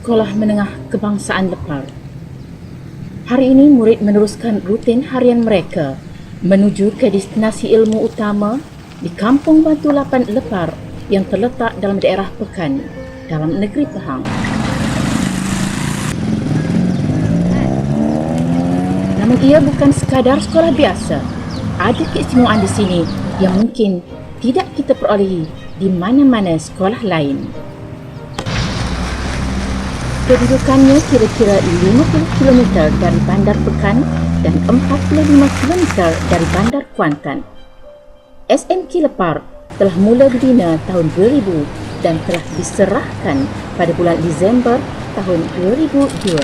Sekolah Menengah Kebangsaan Lepar. Hari ini murid meneruskan rutin harian mereka menuju ke destinasi ilmu utama di Kampung Batu Lapan Lepar yang terletak dalam daerah Pekan, dalam negeri Pahang. Namun ia bukan sekadar sekolah biasa. Ada keistimewaan di sini yang mungkin tidak kita perolehi di mana-mana sekolah lain. Kedudukannya kira-kira 50 km dari Bandar Pekan dan 45 km dari Bandar Kuantan. SMK Lepar telah mula dibina tahun 2000 dan telah diserahkan pada bulan Disember tahun 2002.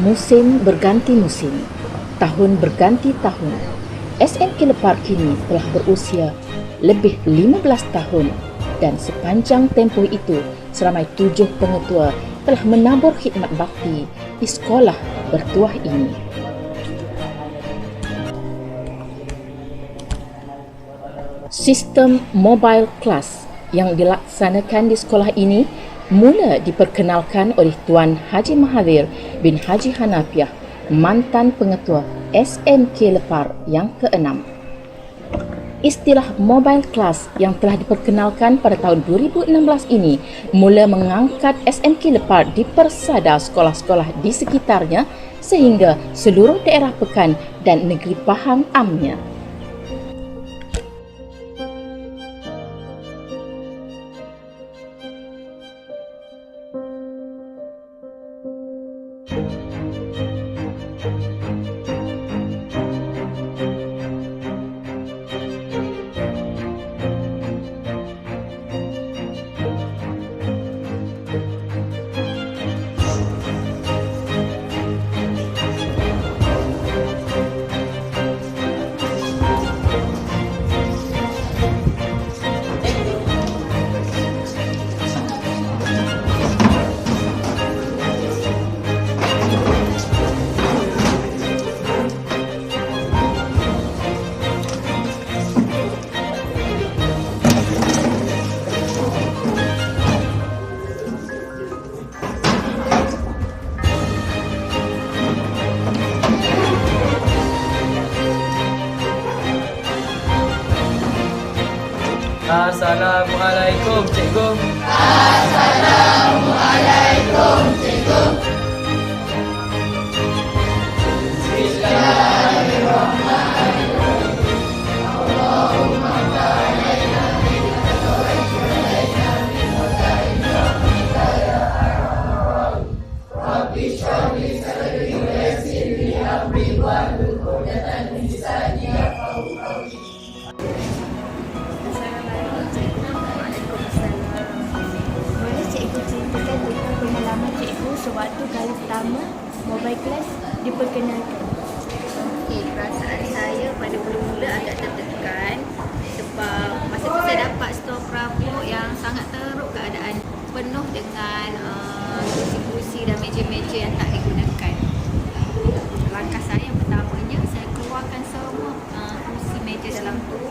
Musim berganti musim, tahun berganti tahun. SMK Lepar kini telah berusia lebih 15 tahun. Dan sepanjang tempoh itu, seramai 7 pengetua telah menabur khidmat bakti di sekolah bertuah ini. Sistem mobile class yang dilaksanakan di sekolah ini mula diperkenalkan oleh Tuan Haji Mahathir bin Haji Hanafiah, mantan pengetua SMK Lepar yang ke-6. Istilah mobile class yang telah diperkenalkan pada tahun 2016 ini mula mengangkat SMK Lepar di persada sekolah-sekolah di sekitarnya sehingga seluruh daerah Pekan dan negeri Pahang amnya. Assalamualaikum, cikgu. Assalamualaikum, cikgu. Bismillahirrahmanirrahim. Allahumma ba'alaina minka wa alaina minka innaka ya arhamar. Rabbi shrah li sadri wa yassir li amri wahlul 'uqdatam min lisani yafqahu qawli. Sewaktu kali pertama mobile class diperkenalkan. Perasaan saya pada mula-mula agak tertekan sebab masa tu saya dapat stok perabot yang sangat teruk keadaan, penuh dengan kursi-kursi dan meja-meja yang tak digunakan. Langkah saya yang pertamanya, saya keluarkan semua kursi meja dalam tu.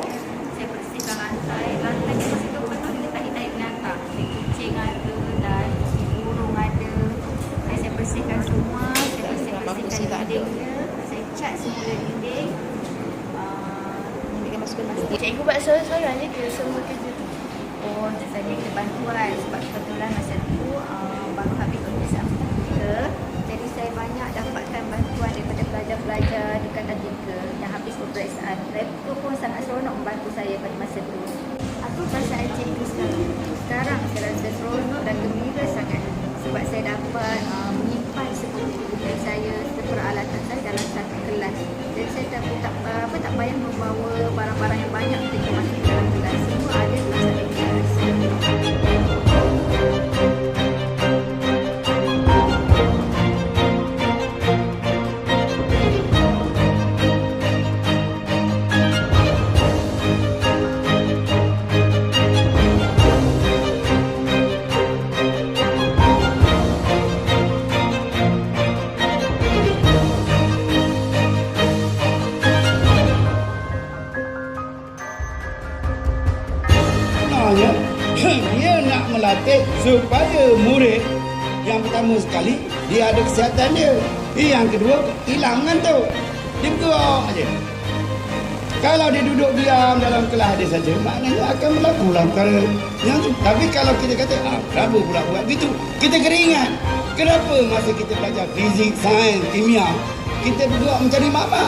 Saya bersihkan lantai tu masih tu penuh dengan tahi-tahi binatang. Kucing ada dan burung ada. Saya bersihkan semua, saya bersihkan dindingnya, saya cat semula dinding. Cikgu buat sorang-sorang je ke semua kerja tu? Oh, saya minta bantuan sebab kebetulan masa tu baru habis pemeriksaan kita. Jadi saya banyak dapatkan bantuan daripada pelajar-pelajar di Kata 3 yang habis pemeriksaan. Mereka pun sangat seronok membantu saya pada masa tu. Apa perasaan cikgu sekarang? Sekarang saya rasa seronok dan gembira sangat sebab saya dapat menyimpan sebuku-buku saya serta peralatan saya dalam satu kelas. Jadi saya tak payah membawa barang-barang yang banyak ketika masuk ke dalam kelas. Semua ada dalam satu kelas. supaya murid yang pertama sekali dia ada kesihatan dia. Yang kedua, hilang ngantuk. Dia bergerak aja. Kalau dia duduk diam dalam kelas dia saja, maknanya akan berlakulah perkara yang tu. Tapi kalau kita kata, kenapa pula buat begitu? Kita keringat. Kenapa masa kita belajar fizik, sains, kimia, kita bergerak mencari mama?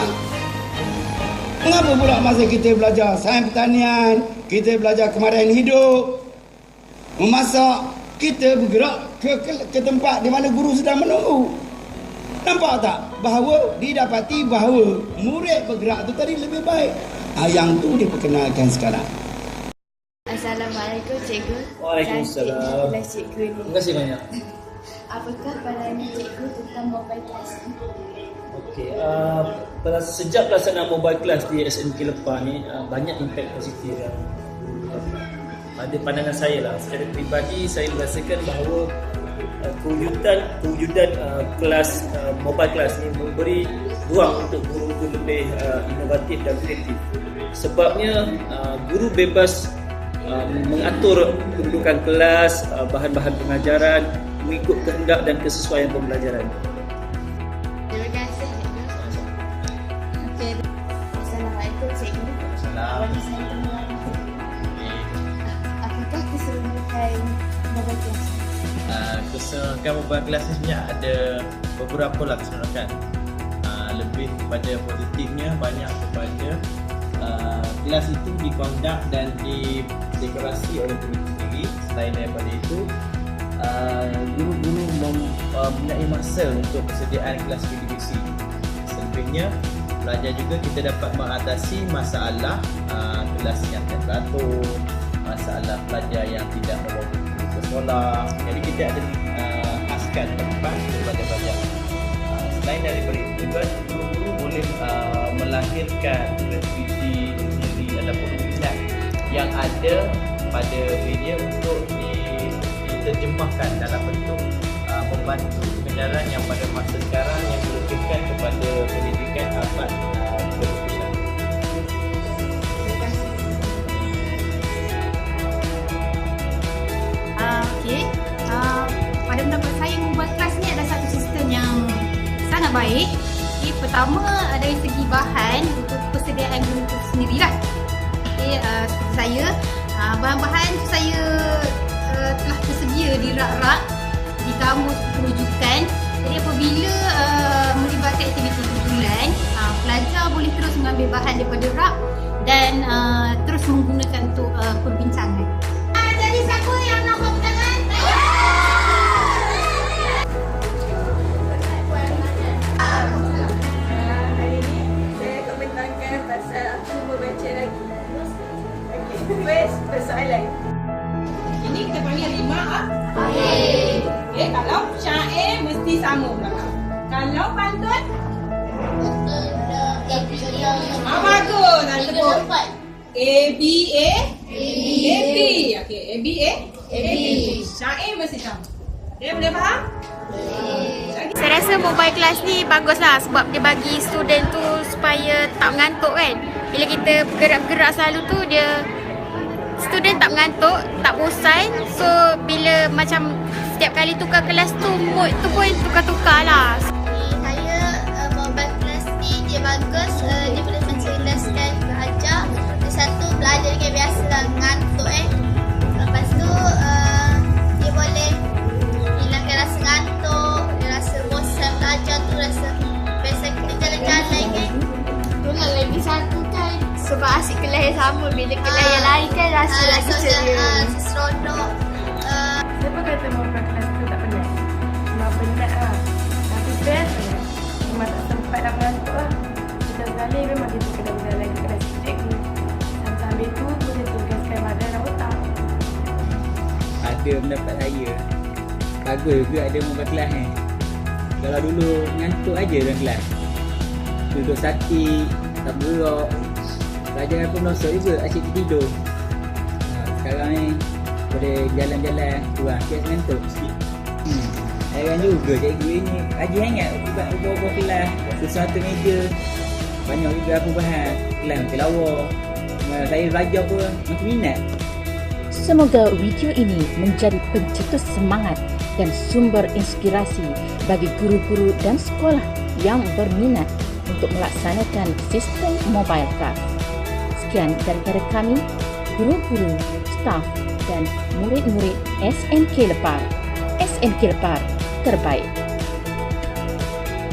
Mengapa pula masa kita belajar sains pertanian, kita belajar kemarahan hidup, memasak, kita bergerak ke tempat di mana guru sedang menunggu? Nampak tak bahawa didapati bahawa murid bergerak tu tadi lebih baik. Yang tu diperkenalkan sekarang. Assalamualaikum cikgu. Waalaikumsalam. Cantik cikgu ni. Terima kasih banyak. Apakah pandangan cikgu tentang mobile class ni? Okey, sejak pelaksanaan mobile class di SMK Lepah ni banyak impact positif yang pada pandangan saya lah. Secara peribadi saya merasakan bahawa kewujudan kelas mobile class ni memberi ruang untuk guru itu lebih inovatif dan kreatif. Sebabnya guru bebas mengatur kedudukan kelas, bahan-bahan pengajaran mengikut kehendak dan kesesuaian pembelajaran. Terima kasih cikgu. Okey. Assalamualaikum cikgu. Assalamualaikum. Apakah keseluruhan mobile class? Keseronokan mobile class ni sebenarnya ada beberapa lah keseronokan. Lebih kepada positifnya, banyak kepada kelas itu dikondak dan didekorasi oleh guru sendiri. Selain daripada itu, guru-guru mempunyai masa untuk persediaan kelas PDBC. Selebihnya, pelajar juga kita dapat mengatasi masalah kelas yang teratur, masalah pelajar yang tidak membawa buku ke sekolah. Jadi kita ada khaskan tempat kepada pelajar. Selain daripada itu juga, guru-guru boleh melahirkan kreativiti sendiri ataupun minat yang ada pada media untuk diterjemahkan dalam bentuk membantu kebenaran yang pada masa sekarang yang dilukiskan kepada pendidikan abad ke-21. Okey. Pada pendapat saya, mobile class ni adalah satu sistem yang sangat baik. Okay, pertama dari segi bahan untuk persediaan guru itu sendirilah. Okay, seperti saya, bahan-bahan tu saya telah tersedia di rak-rak, di kamus rujukan. Jadi apabila melibatkan aktiviti kumpulan, pelajar boleh terus mengambil bahan daripada rak dan terus menggunakan untuk perbincangan. Jadi siapa yang nak buat tangan? Hari ni saya akan bentangkan pasal aku membaca lagi. First, persoalan. Ini kita panggil rima okay, kalau syair mesti sama belakang. Kalau pantun bagus, nak sebut ABA AB. Okey, ABA AB. Syair mesti sama. Dia boleh faham? Saya rasa mobile class ni baguslah sebab dia bagi student tu supaya tak mengantuk kan. Bila kita bergerak-gerak selalu tu dia student tak mengantuk, tak bosan. So bila macam setiap kali tukar kelas tu mood tu pun tukar-tukar lah. Saya mobile class ni dia bagus, dia boleh mencerdaskan belajar. Satu, belajar dengan biasa lah, ngantuk Lepas tu dia boleh hilangkan rasa ngantuk, rasa bosan belajar tu, rasa biasa kita jalan-jalan kan. Itulah lagi satu kan sebab asyik kelas yang sama. Bila kelas yang lain kan rasa lagi ceria. Rasa seronok. Siapa kata mobile class tu tak penat? Memang penat lah. Tapi best lah. Memang tak sempat nak mengantuk lah. Kita sekali memang kita kena berjalan ke kelas cikgu. Sambil tu boleh tugaskan badan dan otak. Ada pendapat saya, bagus juga ada mobile class ni. Kalau dulu ngantuk aja dalam kelas, duduk sakit, tak bergerak, pelajaran pun nosok juga, asyik tidur. Sekarang ni boleh jalan-jalan, kurang sikit ngantuk sikit. Heran juga cikgu ni rajin sangat buat ubah-ubah kelas, sesuatu meja. Banyak juga perubahan, kelas makin lawa. Saya belajar pun makin minat. Semoga video ini menjadi pencetus semangat dan sumber inspirasi bagi guru-guru dan sekolah yang berminat untuk melaksanakan sistem mobile class. Sekian daripada kami, guru-guru, staf dan murid-murid SMK Lepar. SMK Lepar terbaik.